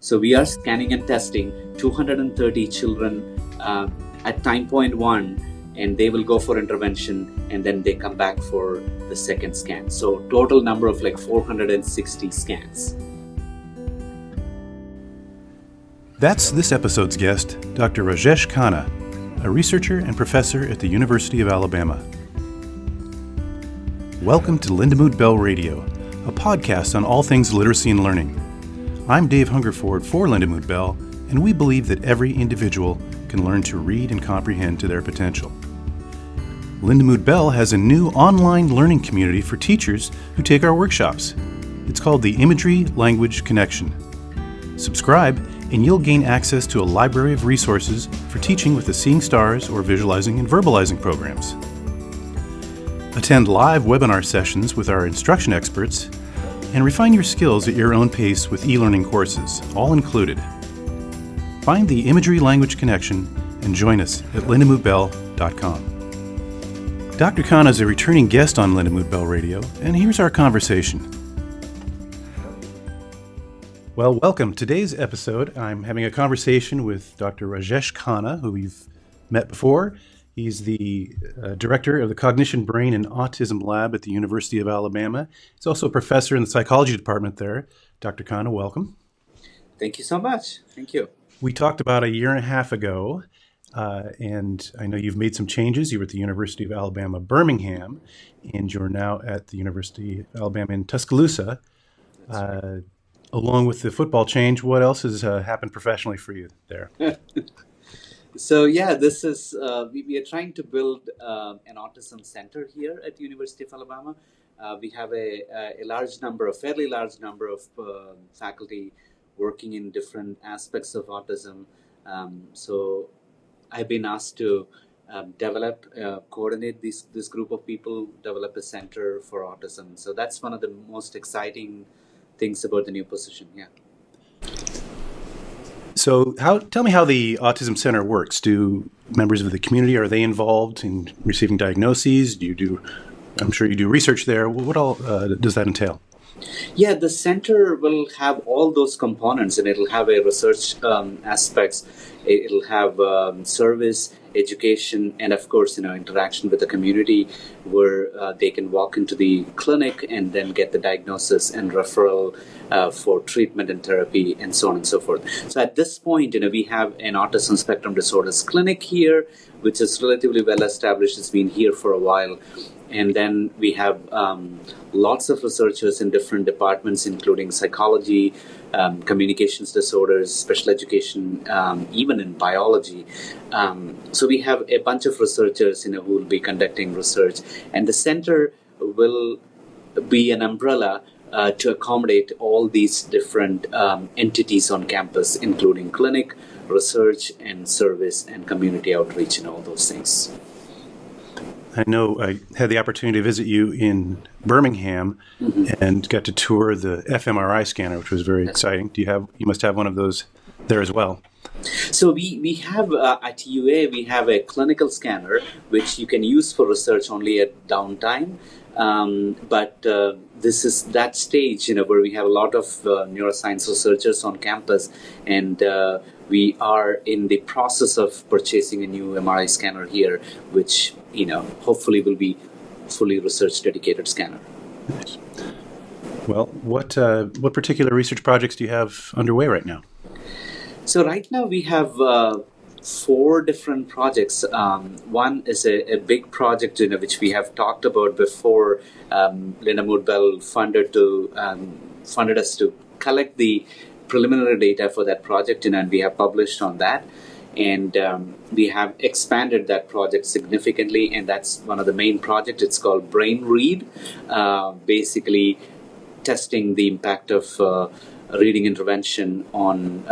So we are scanning and testing 230 children at time point 1, and they will go for intervention, and then they come back for the second scan. So total number of like 460 scans. That's this episode's guest, Dr. Rajesh Khanna, a researcher and professor at the University of Alabama. Welcome to Lindamood-Bell Radio, a podcast on all things literacy and learning. I'm Dave Hungerford for Lindamood-Bell, and we believe that every individual can learn to read and comprehend to their potential. Lindamood-Bell has a new online learning community for teachers who take our workshops. It's called the Imagery Language Connection. Subscribe, and you'll gain access to a library of resources for teaching with the Seeing Stars or Visualizing and Verbalizing programs. Attend live webinar sessions with our instruction experts, and refine your skills at your own pace with e-learning courses, all included. Find the Imagery Language Connection and join us at lindamood-bell.com. Dr. Khanna is a returning guest on Lindamood-Bell Radio, and here's our conversation. Well, welcome. Today's episode, I'm having a conversation with Dr. Rajesh Khanna, who we've met before. He's the director of the Cognition, Brain, and Autism Lab at the University of Alabama. He's also a professor in the psychology department there. Dr. Khanna, welcome. Thank you so much. Thank you. We talked about a year and a half ago, and I know you've made some changes. You were at the University of Alabama, Birmingham, and you're now at the University of Alabama in Tuscaloosa. Along with the football change, what else has happened professionally for you there? So yeah, this is we are trying to build an Autism Center here at the University of Alabama. We have a fairly large number of faculty working in different aspects of autism. So I've been asked to coordinate this group of people, develop a center for autism. So that's one of the most exciting things about the new position. Yeah. So tell me how the Autism Center works. Do members of the community, are they involved in receiving diagnoses? I'm sure you do research there. What all does that entail? Yeah, the center will have all those components, and it'll have a research aspects. It'll have service, education, and of course, interaction with the community, where they can walk into the clinic and then get the diagnosis and referral for treatment and therapy, and so on and so forth. So at this point, we have an autism spectrum disorders clinic here, which is relatively well established. It's been here for a while. And then we have lots of researchers in different departments, including psychology, communications disorders, special education, even in biology. So we have a bunch of researchers, who will be conducting research. And the center will be an umbrella to accommodate all these different entities on campus, including clinic, research, and service, and community outreach, and all those things. I know I had the opportunity to visit you in Birmingham and got to tour the FMRI scanner, which was very exciting. You must have one of those there as well. So we have at UA, we have a clinical scanner, which you can use for research only at downtime. But this is that stage, where we have a lot of neuroscience researchers on campus, and we are in the process of purchasing a new MRI scanner here, which hopefully will be fully research-dedicated scanner. Nice. Well, what particular research projects do you have underway right now? So right now we have 4 different projects. One is a big project, which we have talked about before. Lindamood-Bell funded us to collect the preliminary data for that project, and we have published on that. And we have expanded that project significantly, and that's one of the main projects. It's called Brain Read, basically testing the impact of reading intervention on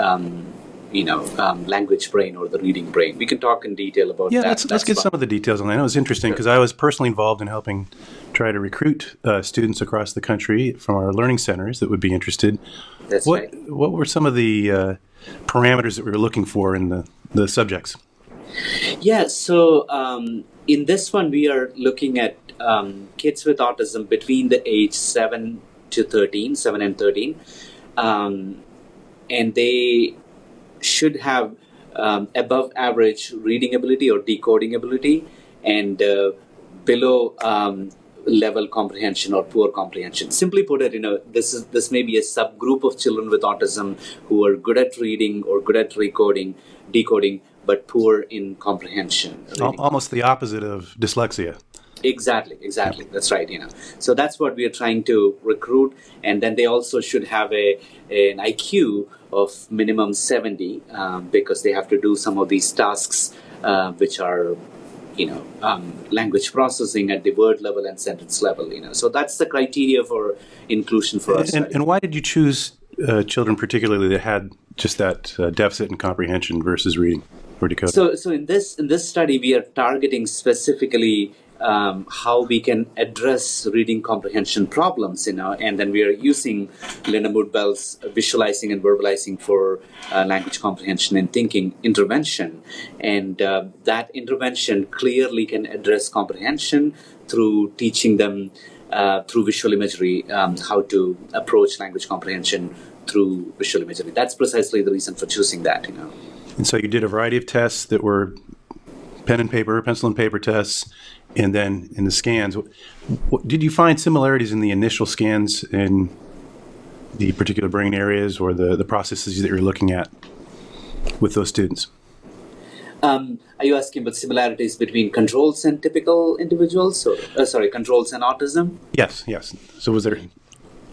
language brain or the reading brain. We can talk in detail about that. Yeah, let's get some of the details on that. I know it's interesting because I was personally involved in helping try to recruit students across the country from our learning centers that would be interested. That's right. What were some of the parameters that we were looking for in the subjects? Yeah, so in this one, we are looking at kids with autism between the age 7 and 13. and they should have above average reading ability or decoding ability, and below level comprehension or poor comprehension. Simply put it, this may be a subgroup of children with autism who are good at reading or good at decoding, but poor in comprehension. Almost the opposite of dyslexia. Exactly. That's right. So that's what we are trying to recruit, and then they also should have an IQ of minimum 70 because they have to do some of these tasks which are language processing at the word level and sentence level. So that's the criteria for inclusion for us. And why did you choose children particularly that had just that deficit in comprehension versus reading or decoding? So in this study, we are targeting specifically how we can address reading comprehension problems, and then we are using Lindamood-Bell's visualizing and verbalizing for language comprehension and thinking intervention. And that intervention clearly can address comprehension through teaching them through visual imagery, how to approach language comprehension through visual imagery. That's precisely the reason for choosing that, And so you did a variety of tests that were pencil and paper tests, and then in the scans. Did you find similarities in the initial scans in the particular brain areas or the processes that you're looking at with those students? Are you asking about similarities between controls and typical individuals? Or, controls and autism? Yes. So was there,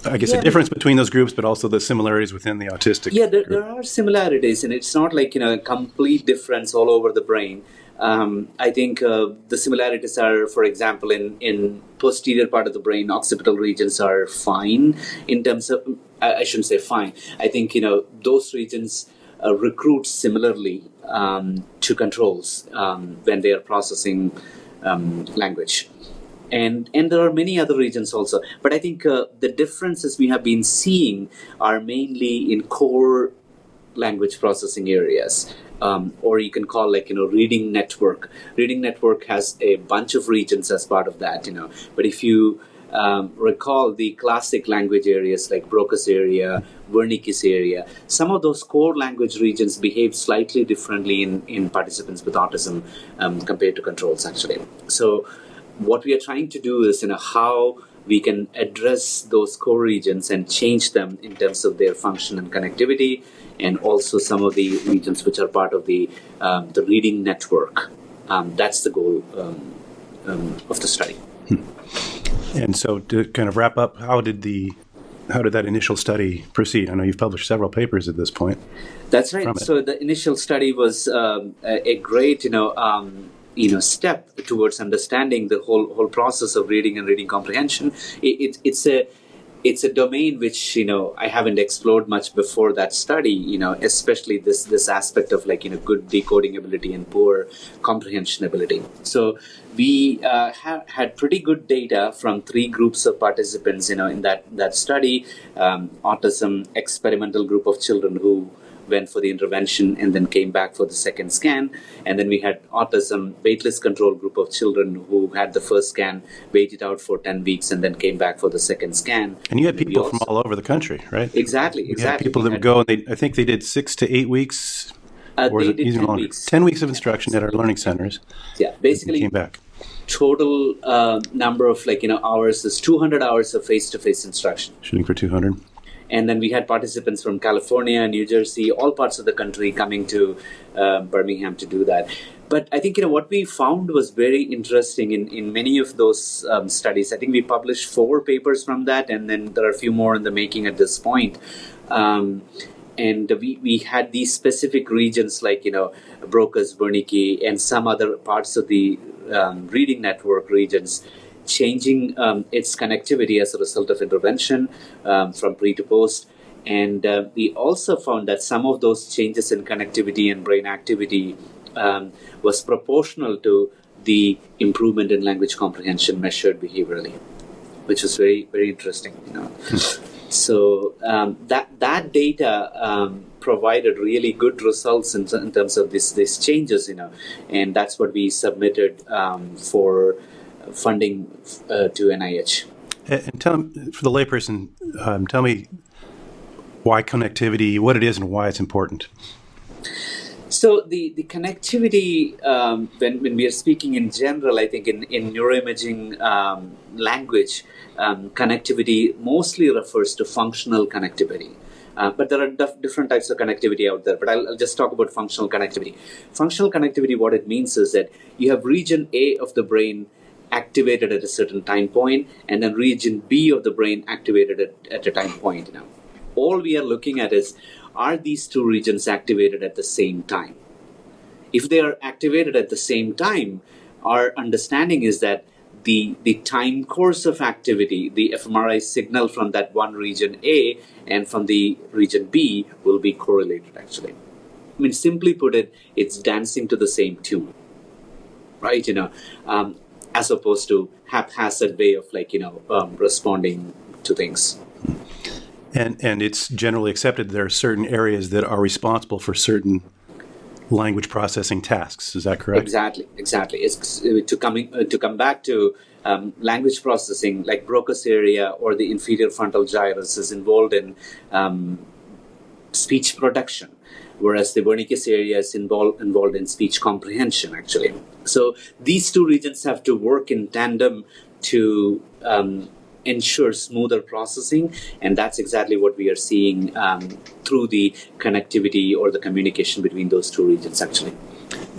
I guess, a difference between those groups, but also the similarities within the autistic group? There are similarities, and it's not like a complete difference all over the brain. I think the similarities are, for example, in posterior part of the brain, occipital regions are fine in terms of, I shouldn't say fine. I think, those regions recruit similarly to controls when they are processing language. And there are many other regions also. But I think the differences we have been seeing are mainly in core language processing areas. Or you can call reading network. Reading network has a bunch of regions as part of that, But if you recall the classic language areas like Broca's area, Wernicke's area, some of those core language regions behave slightly differently in participants with autism compared to controls, actually. So what we are trying to do is, how we can address those core regions and change them in terms of their function and connectivity, and also some of the regions which are part of the reading network. That's the goal of the study. And so, to kind of wrap up, how did that initial study proceed? I know you've published several papers at this point. That's right. So the initial study was a great, step towards understanding the whole process of reading and reading comprehension. It's a domain which I haven't explored much before that study. Especially this aspect of good decoding ability and poor comprehension ability. So we had pretty good data from 3 groups of participants. In that study, autism experimental group of children who went for the intervention and then came back for the second scan. And then we had autism weightless control group of children who had the first scan, waited out for 10 weeks, and then came back for the second scan. And you had people from all over the country, right? Exactly. You had people that would go, and I think they did 6 to 8 weeks. Or they did 10 weeks. 10 weeks of instruction at our learning centers. Yeah, basically came back. Total number of hours is 200 hours of face-to-face instruction. Shooting for 200. And then we had participants from California, New Jersey, all parts of the country coming to Birmingham to do that. But I think what we found was very interesting in many of those studies. I think we published 4 papers from that, and then there are a few more in the making at this point. And we had these specific regions like Broca's, Wernicke, and some other parts of the reading network regions changing its connectivity as a result of intervention from pre to post. And we also found that some of those changes in connectivity and brain activity was proportional to the improvement in language comprehension measured behaviorally, which was very, very interesting. So that data provided really good results in terms of these changes, and that's what we submitted for funding to NIH. And tell me, for the layperson, tell me why connectivity, what it is and why it's important. So the connectivity, when we are speaking in general, I think in neuroimaging language, connectivity mostly refers to functional connectivity. But there are different types of connectivity out there. But I'll just talk about functional connectivity. Functional connectivity, what it means is that you have region A of the brain activated at a certain time point, and then region B of the brain activated at a time point. All we are looking at is, are these two regions activated at the same time? If they are activated at the same time, our understanding is that the time course of activity, the FMRI signal from that one region A and from the region B will be correlated, actually. I mean, simply put it, it's dancing to the same tune, right? As opposed to haphazard way of responding to things. And it's generally accepted there are certain areas that are responsible for certain language processing tasks. Is that correct? Exactly. It's to come back to language processing, like Broca's area or the inferior frontal gyrus is involved in speech production, whereas the Wernicke's area is involved in speech comprehension, actually. So these two regions have to work in tandem to ensure smoother processing, and that's exactly what we are seeing through the connectivity or the communication between those two regions, actually.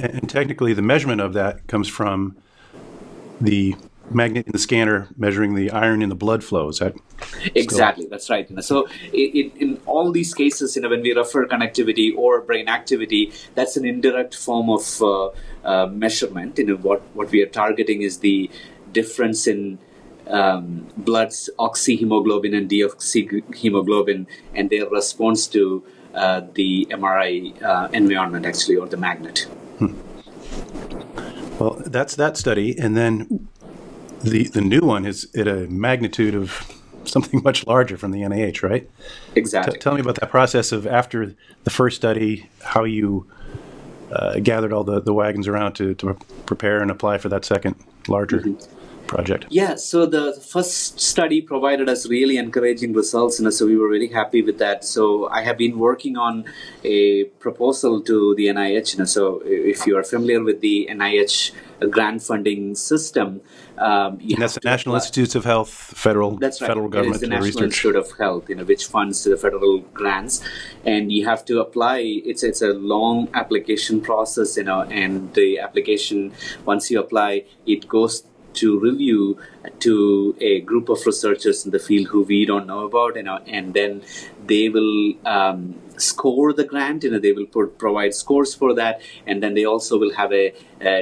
And technically, the measurement of that comes from the magnet in the scanner measuring the iron in the blood flow. Is that exactly? That's right. So in all these cases, when we refer connectivity or brain activity, that's an indirect form of measurement. What we are targeting is the difference in blood's oxyhemoglobin and deoxyhemoglobin and their response to the MRI environment, actually, or the magnet. Well, that's that study. And then the new one is at a magnitude of something much larger from the NIH, right? Exactly. Tell me about that process of after the first study, how you gathered all the wagons around to prepare and apply for that second larger project. Yeah, so the first study provided us really encouraging results, so we were very happy with that. So I have been working on a proposal to the NIH. So if you are familiar with the NIH grant funding system, that's the National Institutes of Health, federal government it is the National research. Institute of Health, which funds the federal grants, and you have to apply. It's a long application process, and the application, once you apply, it goes to review to a group of researchers in the field who we don't know about, and then they will score the grant. They will provide scores for that, and then they also will have a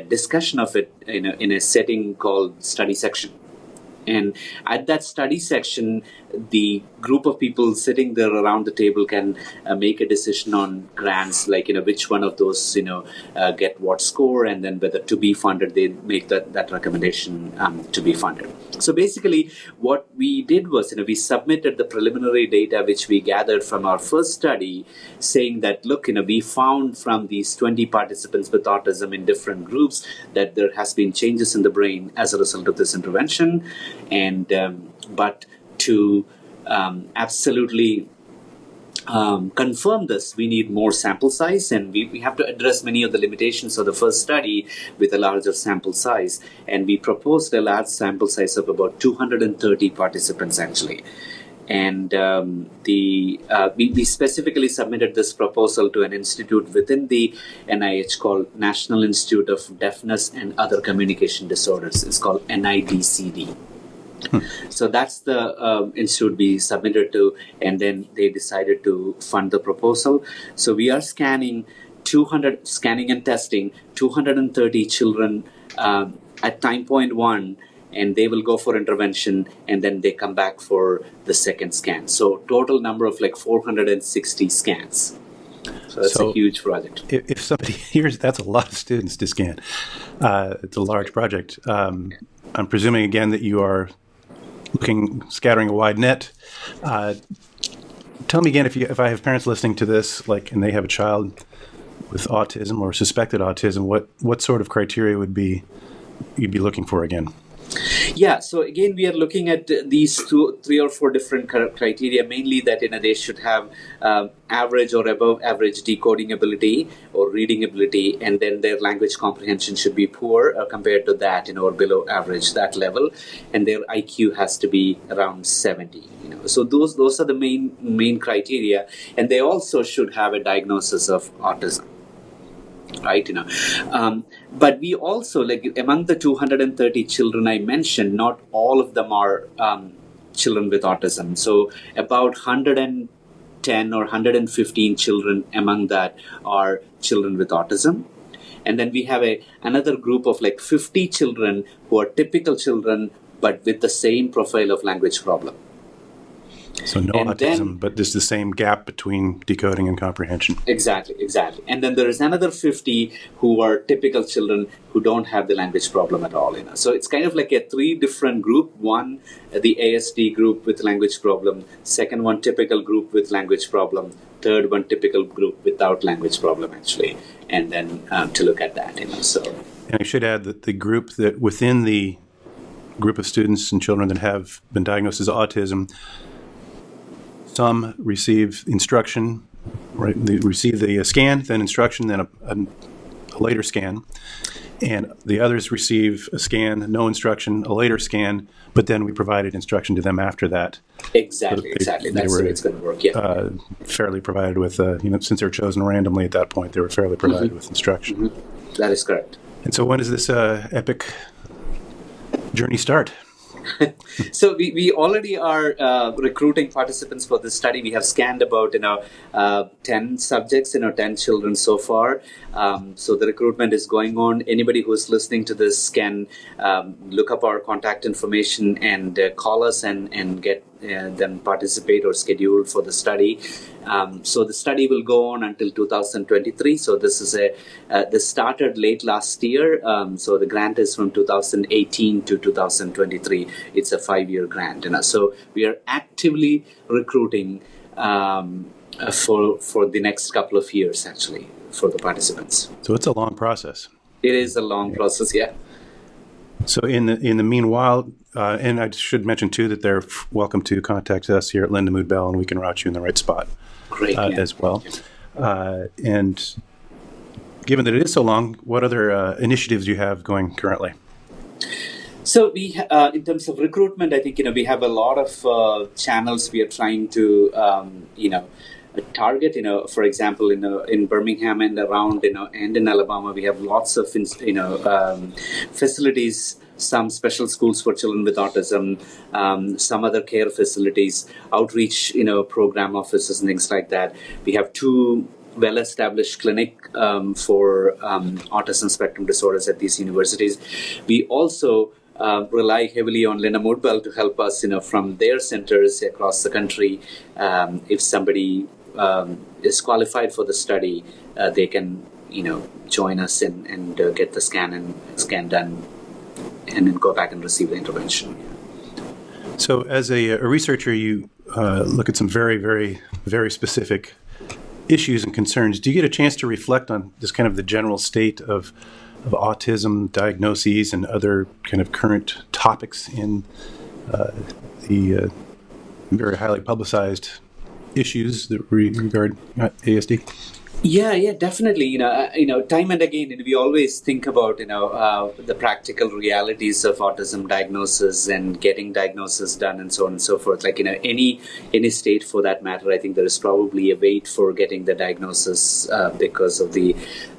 discussion of it in a setting called study section. And at that study section, the group of people sitting there around the table can make a decision on grants, like which one of those get what score, and then whether to be funded. They make that recommendation to be funded. So basically, what we did was we submitted the preliminary data which we gathered from our first study, saying that look, we found from these 20 participants with autism in different groups that there has been changes in the brain as a result of this intervention, and but to absolutely confirm this, we need more sample size, and we have to address many of the limitations of the first study with a larger sample size. And we proposed a large sample size of about 230 participants, actually. And we specifically submitted this proposal to an institute within the NIH called National Institute of Deafness and Other Communication Disorders. It's called NIDCD. So that's the institute we submitted to, and then they decided to fund the proposal. So we are scanning and testing 230 children at time point 1, and they will go for intervention, and then they come back for the second scan. So total number of 460 scans. So that's a huge project. If somebody hears, that's a lot of students to scan. It's a large project. I'm presuming again that you are scattering a wide net. Tell me again, if I have parents listening to this, and they have a child with autism or suspected autism, what sort of criteria you'd be looking for again? Yeah, so again, we are looking at these three or four different criteria, mainly that they should have average or above average decoding ability or reading ability, and then their language comprehension should be poor compared to that, or below average, that level, and their IQ has to be around 70. So those are the main criteria, and they also should have a diagnosis of autism. Right, but we also, like, among the 230 children I mentioned, not all of them are children with autism. So about 110 or 115 children among that are children with autism. And then we have another group of like 50 children who are typical children, but with the same profile of language problem. So no autism, but there's the same gap between decoding and comprehension. Exactly. And then there is another 50 who are typical children who don't have the language problem at all. So it's kind of like a three different group. One, the ASD group with language problem. Second one, typical group with language problem. Third one, typical group without language problem, actually. And then to look at that. So. And I should add that the group that within the group of students and children that have been diagnosed as autism, some receive instruction, right? They receive the scan, then instruction, then a later scan. And the others receive a scan, no instruction, a later scan, but then we provided instruction to them after that. Exactly. That's the way it's going to work, yeah. Fairly provided with, since they're chosen randomly at that point, they were fairly provided with instruction. Mm-hmm. That is correct. And so when does this epic journey start? So we already are recruiting participants for this study. We have scanned about 10 subjects, 10 children so far. So the recruitment is going on. Anybody who is listening to this can look up our contact information and call us and get them participate or schedule for the study. So the study will go on until 2023. So this is this started late last year. So the grant is from 2018 to 2023. It's a 5-year grant. So we are actively recruiting for the next couple of years, actually, for the participants. So it's a long process. It is a long process, yeah. So in the meanwhile, and I should mention too that they're welcome to contact us here at Lindamood-Bell, and we can route you in the right spot. Great, as well. And given that it is so long, what other initiatives do you have going currently? So we, in terms of recruitment, I think we have a lot of channels we are trying to target. For example, in Birmingham and around, and in Alabama, we have lots of facilities. Some special schools for children with autism, some other care facilities, outreach, program offices and things like that. We have 2 well-established clinic for autism spectrum disorders at these universities. We also rely heavily on Lindamood-Bell to help us, from their centers across the country. If somebody is qualified for the study, they can, join us and get the scan done, and then go back and receive the intervention. So as a researcher, you look at some very, very, very specific issues and concerns. Do you get a chance to reflect on this kind of the general state of autism diagnoses and other kind of current topics in the very highly publicized issues that regard ASD? Yeah, definitely. Time and again, we always think about, the practical realities of autism diagnosis and getting diagnosis done and so on and so forth. Like, any state for that matter, I think there is probably a wait for getting the diagnosis because of the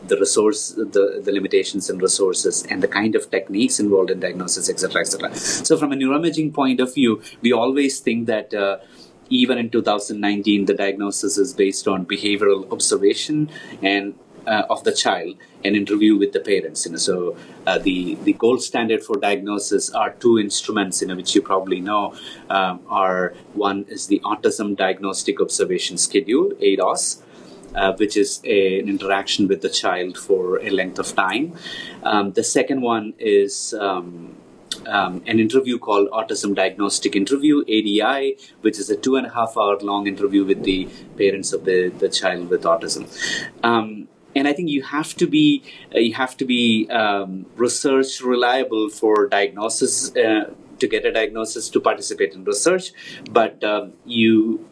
resource, the limitations in resources and the kind of techniques involved in diagnosis, etc., etc. So from a neuroimaging point of view, we always think that even in 2019, the diagnosis is based on behavioral observation and of the child and interview with the parents. So the gold standard for diagnosis are 2 instruments, which you probably know. One is the Autism Diagnostic Observation Schedule, ADOS, which is an interaction with the child for a length of time. The second one is an interview called Autism Diagnostic Interview, ADI, which is a 2.5-hour long interview with the parents of the child with autism. And I think you have to be research reliable for diagnosis, to get a diagnosis, to participate in research, but you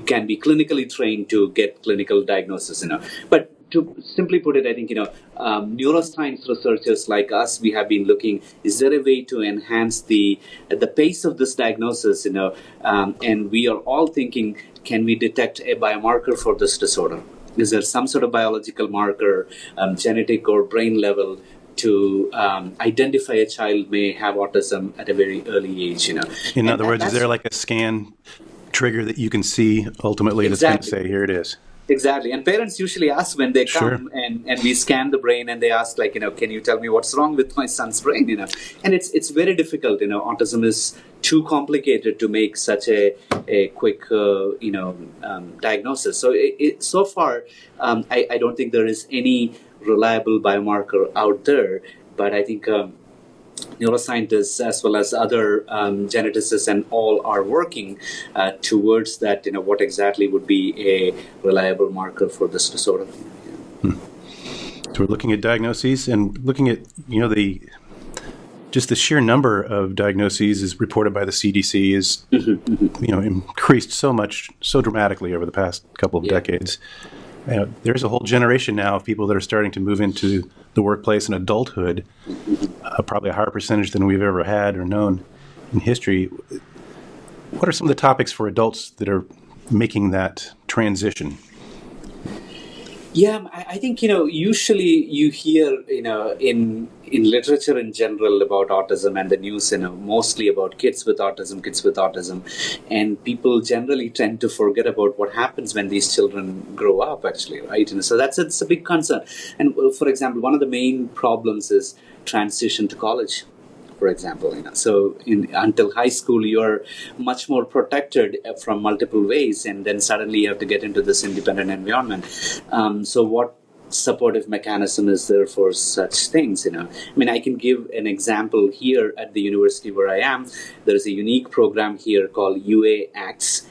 can be clinically trained to get clinical diagnosis. But to simply put it, I think neuroscience researchers like us, we have been looking: is there a way to enhance the pace of this diagnosis? And we are all thinking: can we detect a biomarker for this disorder? Is there some sort of biological marker, genetic or brain level, to identify a child may have autism at a very early age? In other words, is there like a scan trigger that you can see ultimately that's going to say, here it is? Exactly. And parents usually ask when they come, Sure. and we scan the brain, and they ask, like, can you tell me what's wrong with my son's brain? And it's very difficult. Autism is too complicated to make such a quick diagnosis. So so far, I don't think there is any reliable biomarker out there. But I think neuroscientists, as well as other geneticists, and all are working towards that. What exactly would be a reliable marker for this disorder? So we're looking at diagnoses and looking at just the sheer number of diagnoses is reported by the CDC is increased so dramatically over the past couple of decades. There's a whole generation now of people that are starting to move into the workplace and adulthood, probably a higher percentage than we've ever had or known in history. What are some of the topics for adults that are making that transition? Yeah, I think, usually you hear, in literature in general about autism and the news, mostly about kids with autism. And people generally tend to forget about what happens when these children grow up, actually, right? So it's a big concern. And for example, one of the main problems is transition to college, for example. So until high school, you're much more protected from multiple ways, and then suddenly you have to get into this independent environment. So what supportive mechanism is there for such things? I can give an example here at the university where I am. There is a unique program here called ACTS.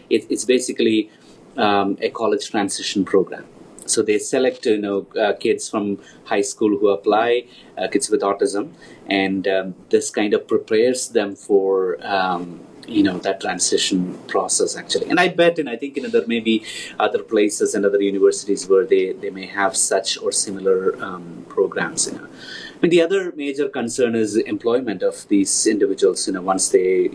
It's basically a college transition program. So they select, kids from high school who apply, kids with autism, and this kind of prepares them for, that transition process, actually. And I bet, and I think, there may be other places and other universities where they may have such or similar programs. The other major concern is employment of these individuals, once they,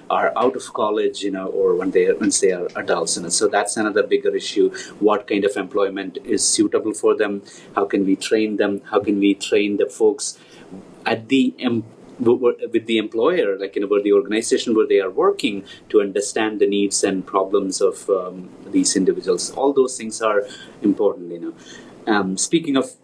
are out of college, or once they are adults. So that's another bigger issue. What kind of employment is suitable for them? How can we train them? How can we train the folks at with the employer, where the organization where they are working, to understand the needs and problems of these individuals? All those things are important. Speaking of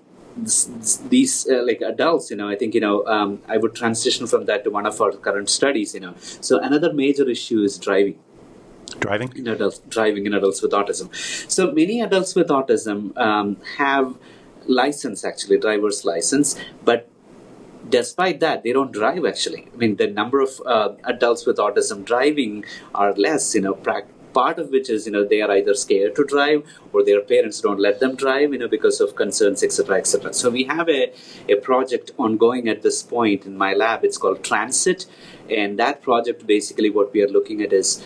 these adults, I think I would transition from that to one of our current studies. So another major issue is driving in adults with autism. So many adults with autism have license, actually, driver's license, but despite that, they don't drive, actually. The number of adults with autism driving are less, part of which is, they are either scared to drive, or their parents don't let them drive, because of concerns, etc., etc. So we have a project ongoing at this point in my lab. It's called Transit. And that project, basically what we are looking at is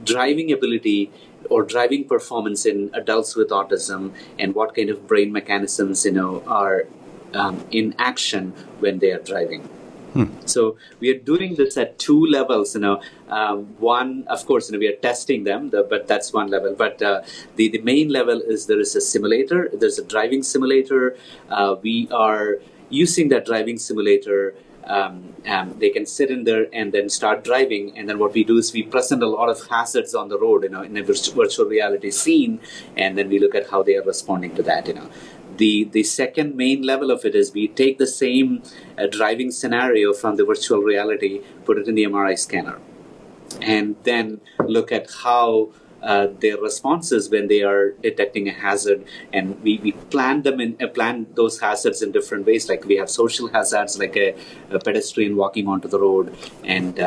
driving ability or driving performance in adults with autism, and what kind of brain mechanisms, are in action when they are driving. So we are doing this at two levels. One, of course, we are testing them, but that's one level. But the main level is there is a simulator. There's a driving simulator. We are using that driving simulator. They can sit in there and then start driving. And then what we do is we present a lot of hazards on the road, in a virtual reality scene, and then we look at how they are responding to that. The second main level of it is we take the same driving scenario from the virtual reality, put it in the MRI scanner, and then look at how their responses when they are detecting a hazard. And we plan those hazards in different ways. Like we have social hazards, like a pedestrian walking onto the road. And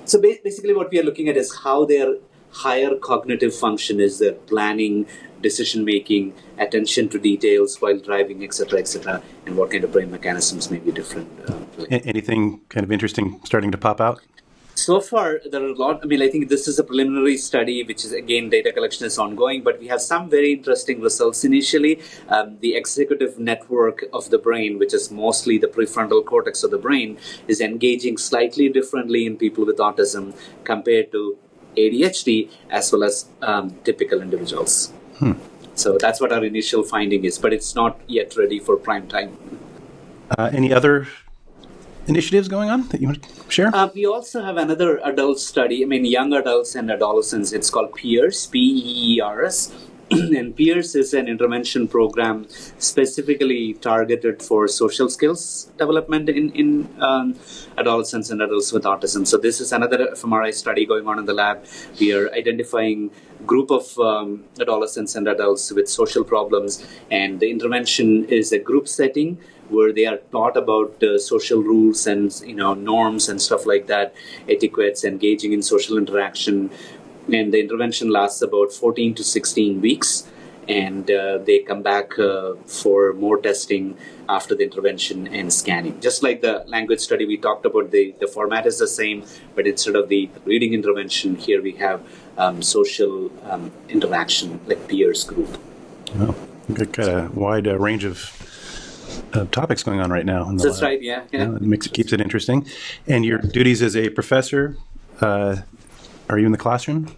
so basically what we are looking at is how their higher cognitive function is their planning, decision making, attention to details while driving, etc., and what kind of brain mechanisms may be different. Anything kind of interesting starting to pop out? So far, there are a lot. I think this is a preliminary study, which is, again, data collection is ongoing, but we have some very interesting results initially. The executive network of the brain, which is mostly the prefrontal cortex of the brain, is engaging slightly differently in people with autism compared to ADHD as well as typical individuals. So that's what our initial finding is, but it's not yet ready for prime time. Any other initiatives going on that you want to share? We also have another adult study, young adults and adolescents. It's called PEERS, P-E-E-R-S. And PEERS is an intervention program specifically targeted for social skills development in adolescents and adults with autism. So this is another FMRI study going on in the lab. We are identifying a group of adolescents and adults with social problems, and the intervention is a group setting where they are taught about social rules and norms and stuff like that, etiquettes, engaging in social interaction. And the intervention lasts about 14 to 16 weeks, and they come back for more testing after the intervention and scanning. Just like the language study we talked about, the format is the same, but instead of the reading intervention, here we have social interaction, like peers group. Oh, we've got a wide range of topics going on right now. That's right, yeah. It keeps it interesting. And your duties as a professor, are you in the classroom?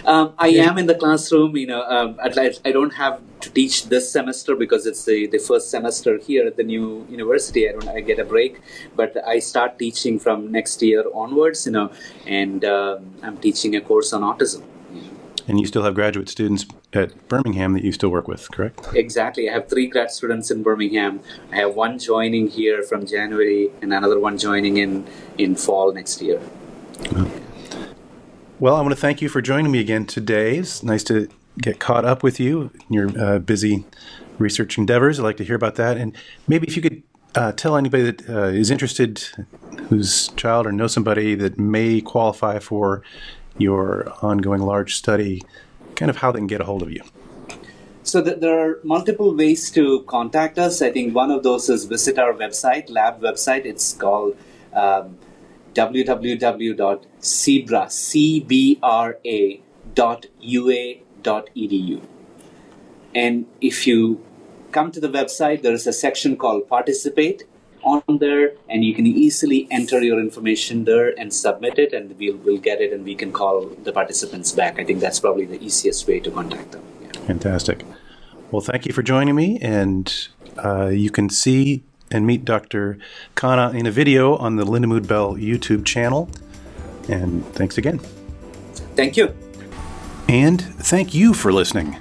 I am in the classroom. I don't have to teach this semester because it's the first semester here at the new university. I get a break, but I start teaching from next year onwards. And I'm teaching a course on autism. And you still have graduate students at Birmingham that you still work with, correct? Exactly. I have 3 grad students in Birmingham. I have one joining here from January and another one joining in fall next year. Oh. Well, I want to thank you for joining me again today. It's nice to get caught up with you in your busy research endeavors. I'd like to hear about that. And maybe if you could tell anybody that is interested, whose child or knows somebody that may qualify for your ongoing large study, kind of how they can get a hold of you. So there are multiple ways to contact us. I think one of those is visit our website, lab website. It's called www.cbra.ua.edu. And if you come to the website, there is a section called Participate on there, and you can easily enter your information there and submit it, and we'll get it, and we can call the participants back. I think that's probably the easiest way to contact them. Yeah. Fantastic. Well, thank you for joining me, and you can see and meet Dr. Kana in a video on the Lindamood-Bell YouTube channel. And thanks again. Thank you. And thank you for listening.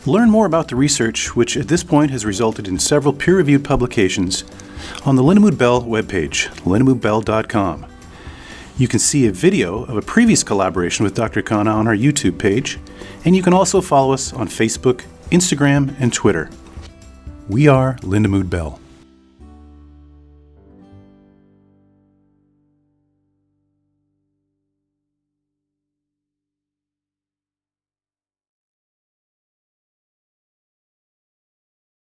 Learn more about the research, which at this point has resulted in several peer-reviewed publications, on the Lindamood-Bell webpage, lindamood-bell.com. You can see a video of a previous collaboration with Dr. Kana on our YouTube page, and you can also follow us on Facebook, Instagram, and Twitter. We are Lindamood-Bell.